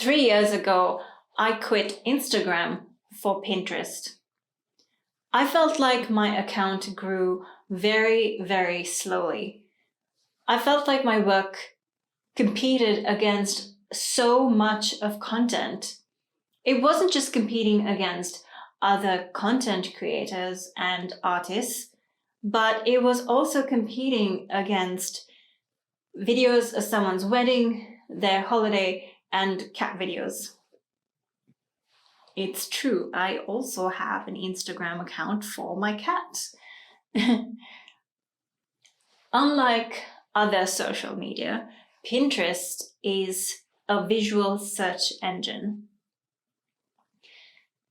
3 years ago, I quit Instagram for Pinterest. I felt like my account grew very, very slowly. I felt like my work competed against so much of content. It wasn't just competing against other content creators and artists, but it was also competing against videos of someone's wedding, their holiday, and cat videos. It's true, I also have an Instagram account for my cat. Unlike other social media, Pinterest is a visual search engine.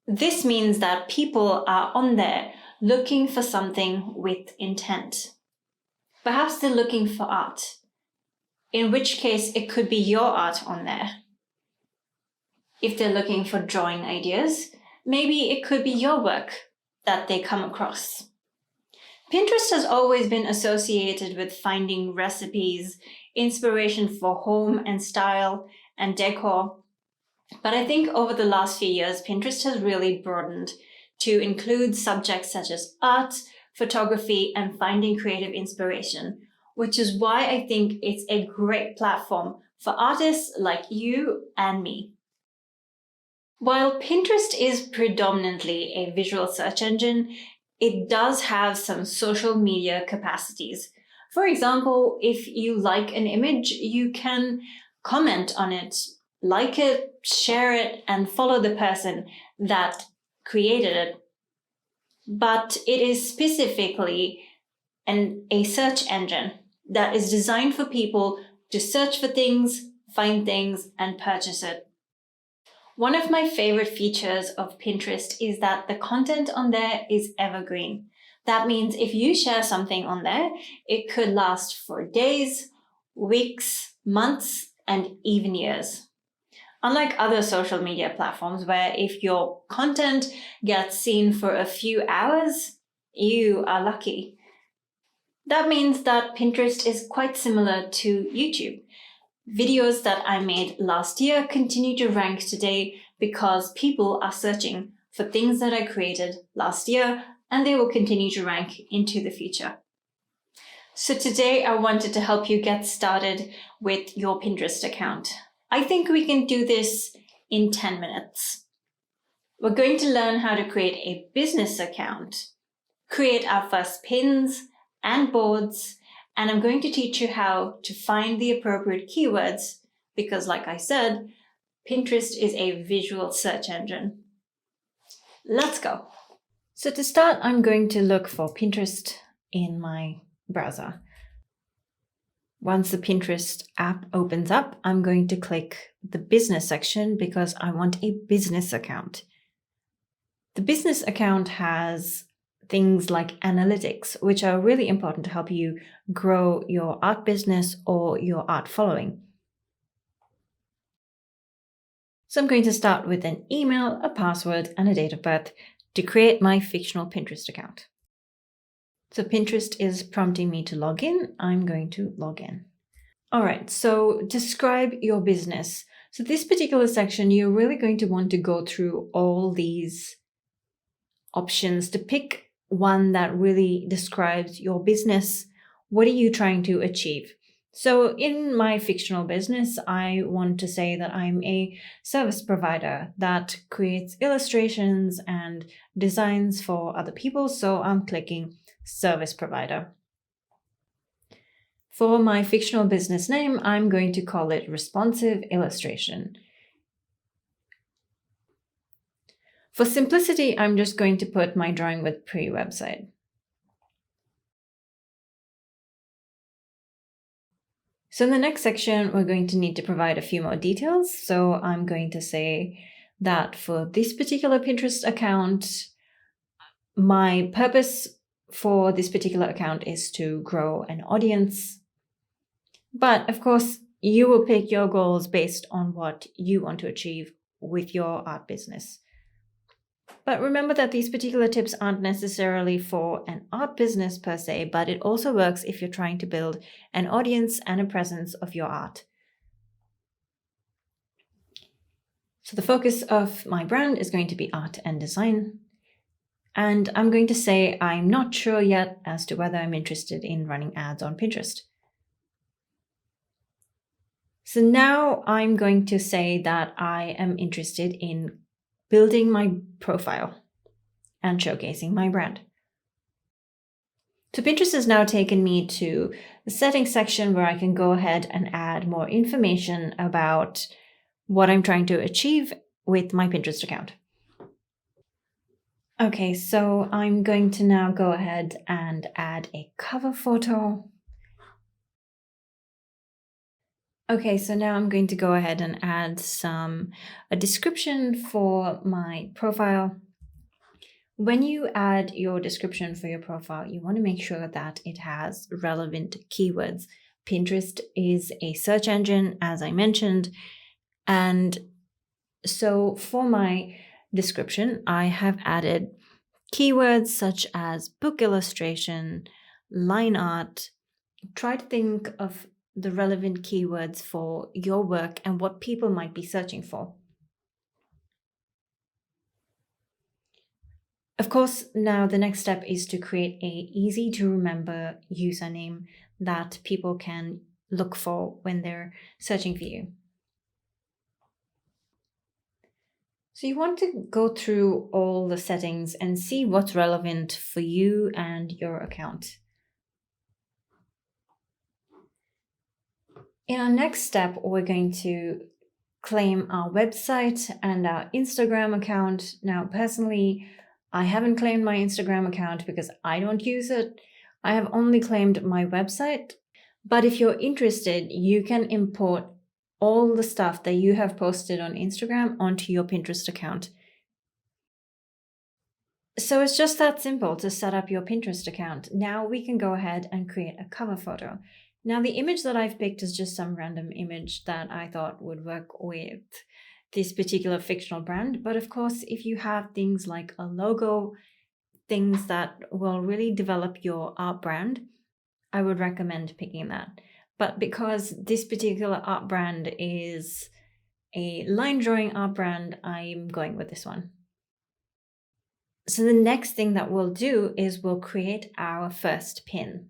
This means that people are on there looking for something with intent. Perhaps they're looking for art, in which case it could be your art on there. If they're looking for drawing ideas, maybe it could be your work that they come across. Pinterest has always been associated with finding recipes, inspiration for home and style and decor. But I think over the last few years, Pinterest has really broadened to include subjects such as art, photography, and finding creative inspiration, which is why I think it's a great platform for artists like you and me. While Pinterest is predominantly a visual search engine, it does have some social media capacities. For example, if you like an image, you can comment on it, like it, share it, and follow the person that created it. But it is specifically a search engine that is designed for people to search for things, find things, and purchase it. One of my favorite features of Pinterest is that the content on there is evergreen. That means if you share something on there, it could last for days, weeks, months, and even years. Unlike other social media platforms where if your content gets seen for a few hours, you are lucky. That means that Pinterest is quite similar to YouTube. Videos that I made last year continue to rank today because people are searching for things that I created last year, and they will continue to rank into the future. So today I wanted to help you get started with your Pinterest account. I think we can do this in 10 minutes. We're going to learn how to create a business account, create our first pins and boards, and I'm going to teach you how to find the appropriate keywords because, like I said, Pinterest is a visual search engine. Let's go. So to start, I'm going to look for Pinterest in my browser. Once the Pinterest app opens up, I'm going to click the business section because I want a business account. The business account has things like analytics, which are really important to help you grow your art business or your art following. So I'm going to start with an email, a password, and a date of birth to create my fictional Pinterest account. So Pinterest is prompting me to log in. I'm going to log in. All right, so describe your business. So this particular section, you're really going to want to go through all these options to pick one that really describes your business. What are you trying to achieve? So in my fictional business, I want to say that I'm a service provider that creates illustrations and designs for other people. So I'm clicking service provider. For my fictional business name, I'm going to call it Responsive Illustration. For simplicity, I'm just going to put my Drawing with Pre website. So in the next section, we're going to need to provide a few more details. So I'm going to say that for this particular Pinterest account, my purpose for this particular account is to grow an audience. But of course, you will pick your goals based on what you want to achieve with your art business. But remember that these particular tips aren't necessarily for an art business per se, but it also works if you're trying to build an audience and a presence of your art. So the focus of my brand is going to be art and design. And I'm going to say I'm not sure yet as to whether I'm interested in running ads on Pinterest. So now I'm going to say that I am interested in building my profile and showcasing my brand. So Pinterest has now taken me to the settings section where I can go ahead and add more information about what I'm trying to achieve with my Pinterest account. Okay, so I'm going to now go ahead and add a cover photo. Okay, so now I'm going to go ahead and add a description for my profile. When you add your description for your profile, you want to make sure that it has relevant keywords. Pinterest is a search engine, as I mentioned. And so for my description, I have added keywords such as book illustration, line art. Try to think of the relevant keywords for your work and what people might be searching for. Of course, now the next step is to create a easy to remember username that people can look for when they're searching for you. So you want to go through all the settings and see what's relevant for you and your account. In our next step, we're going to claim our website and our Instagram account. Now, personally, I haven't claimed my Instagram account because I don't use it. I have only claimed my website. But if you're interested, you can import all the stuff that you have posted on Instagram onto your Pinterest account. So it's just that simple to set up your Pinterest account. Now we can go ahead and create a cover photo. Now the image that I've picked is just some random image that I thought would work with this particular fictional brand. But of course, if you have things like a logo, things that will really develop your art brand, I would recommend picking that. But because this particular art brand is a line drawing art brand, I'm going with this one. So the next thing that we'll do is we'll create our first pin.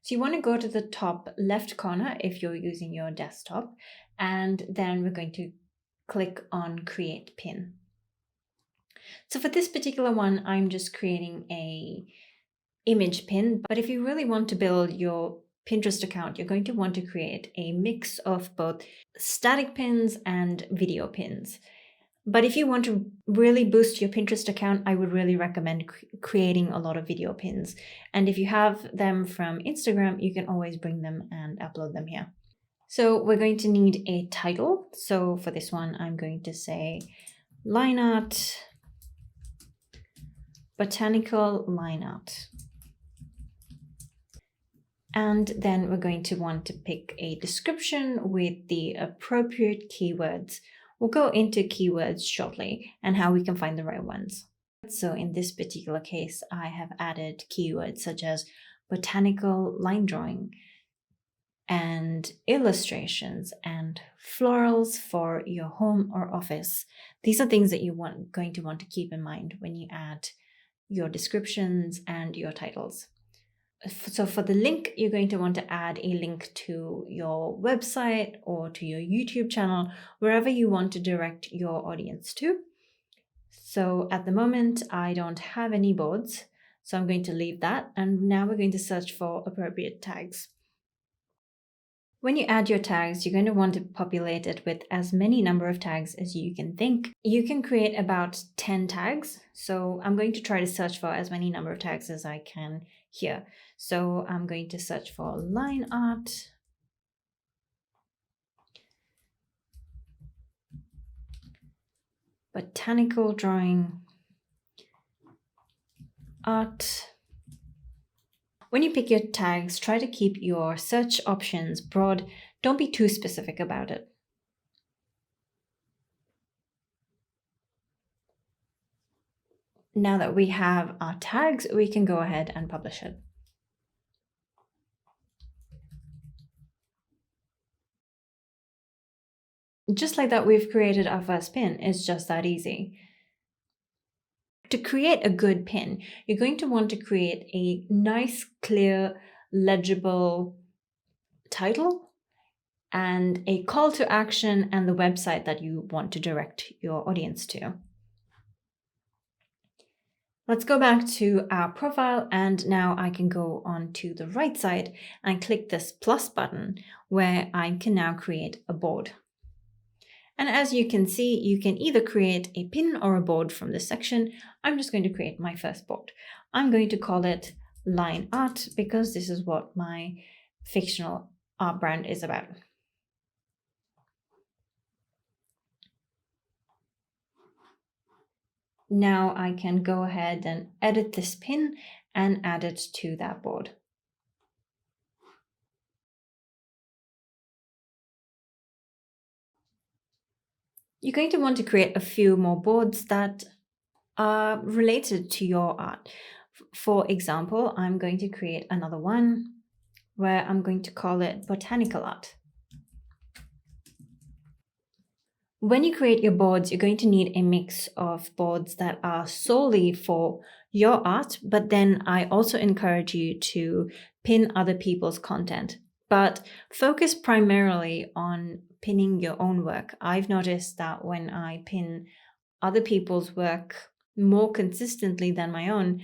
So you want to go to the top left corner if you're using your desktop, and then we're going to click on create pin. So for this particular one, I'm just creating a image pin, but if you really want to build your Pinterest account, you're going to want to create a mix of both static pins and video pins. But if you want to really boost your Pinterest account, I would really recommend creating a lot of video pins. And if you have them from Instagram, you can always bring them and upload them here. So we're going to need a title. So for this one, I'm going to say line art, botanical line art. And then we're going to want to pick a description with the appropriate keywords. We'll go into keywords shortly and how we can find the right ones. So in this particular case, I have added keywords such as botanical line drawing and illustrations and florals for your home or office. These are things that you're going to want to keep in mind when you add your descriptions and your titles. So for the link, you're going to want to add a link to your website or to your YouTube channel, wherever you want to direct your audience to. So at the moment, I don't have any boards, so I'm going to leave that. And now we're going to search for appropriate tags. When you add your tags, you're going to want to populate it with as many number of tags as you can think. You can create about 10 tags. So I'm going to try to search for as many number of tags as I can here. So I'm going to search for line art, botanical drawing, art. When you pick your tags, try to keep your search options broad. Don't be too specific about it. Now that we have our tags, we can go ahead and publish it. Just like that, we've created our first pin. It's just that easy. To create a good pin, you're going to want to create a nice, clear, legible title and a call to action and the website that you want to direct your audience to. Let's go back to our profile, and now I can go on to the right side and click this plus button where I can now create a board. And as you can see, you can either create a pin or a board from this section. I'm just going to create my first board. I'm going to call it Line Art because this is what my fictional art brand is about. Now I can go ahead and edit this pin and add it to that board. You're going to want to create a few more boards that are related to your art. For example, I'm going to create another one where I'm going to call it Botanical Art. When you create your boards, you're going to need a mix of boards that are solely for your art, but then I also encourage you to pin other people's content, but focus primarily on pinning your own work. I've noticed that when I pin other people's work more consistently than my own,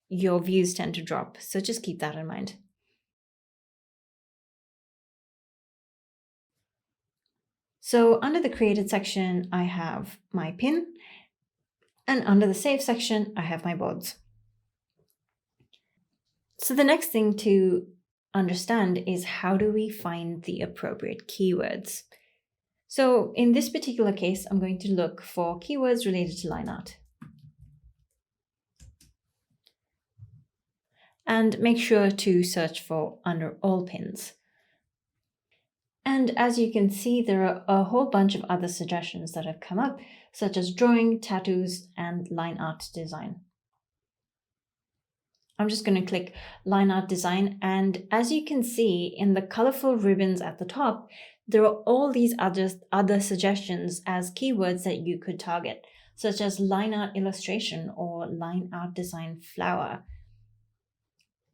your views tend to drop. So just keep that in mind. So under the created section, I have my pin, and under the save section, I have my boards. So the next thing to understand is how do we find the appropriate keywords? So in this particular case, I'm going to look for keywords related to line art. And make sure to search for under all pins. And as you can see, there are a whole bunch of other suggestions that have come up, such as drawing, tattoos, and line art design. I'm just going to click line art design, and as you can see in the colorful ribbons at the top, there are all these other suggestions as keywords that you could target, such as line art illustration or line art design flower.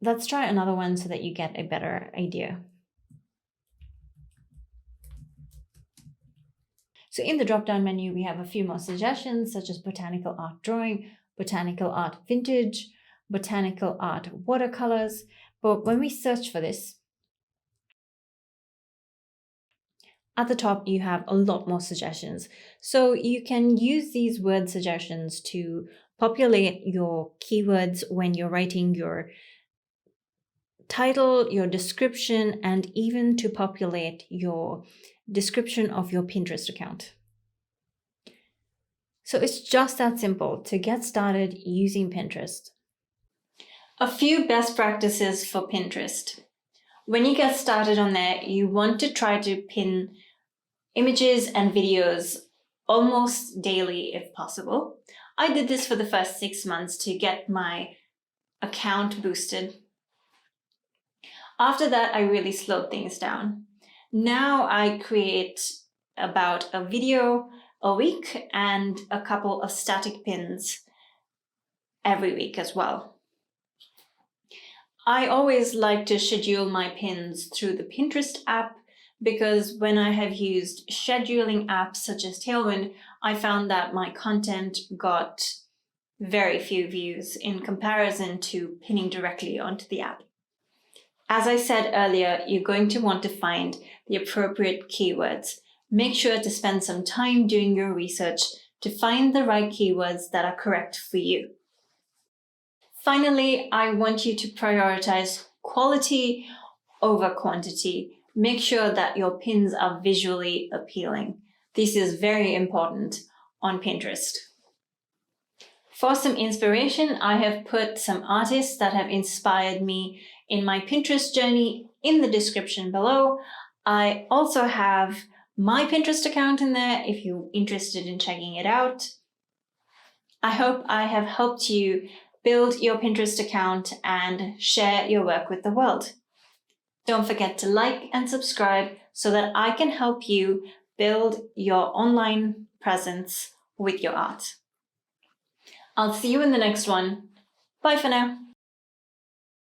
Let's try another one so that you get a better idea. So in the drop-down menu, we have a few more suggestions, such as botanical art drawing, botanical art vintage, botanical art watercolors. But when we search for this, at the top, you have a lot more suggestions. So you can use these word suggestions to populate your keywords when you're writing your title, your description, and even to populate your description of your Pinterest account. So it's just that simple to get started using Pinterest. A few best practices for Pinterest. When you get started on there, you want to try to pin images and videos almost daily if possible. I did this for the first 6 months to get my account boosted. After that, I really slowed things down. Now I create about a video a week and a couple of static pins every week as well. I always like to schedule my pins through the Pinterest app because when I have used scheduling apps such as Tailwind, I found that my content got very few views in comparison to pinning directly onto the app. As I said earlier, you're going to want to find the appropriate keywords. Make sure to spend some time doing your research to find the right keywords that are correct for you. Finally, I want you to prioritize quality over quantity. Make sure that your pins are visually appealing. This is very important on Pinterest. For some inspiration, I have put some artists that have inspired me in my Pinterest journey in the description below. I also have my Pinterest account in there if you're interested in checking it out. I hope I have helped you build your Pinterest account and share your work with the world. Don't forget to like and subscribe so that I can help you build your online presence with your art. I'll see you in the next one. Bye for now.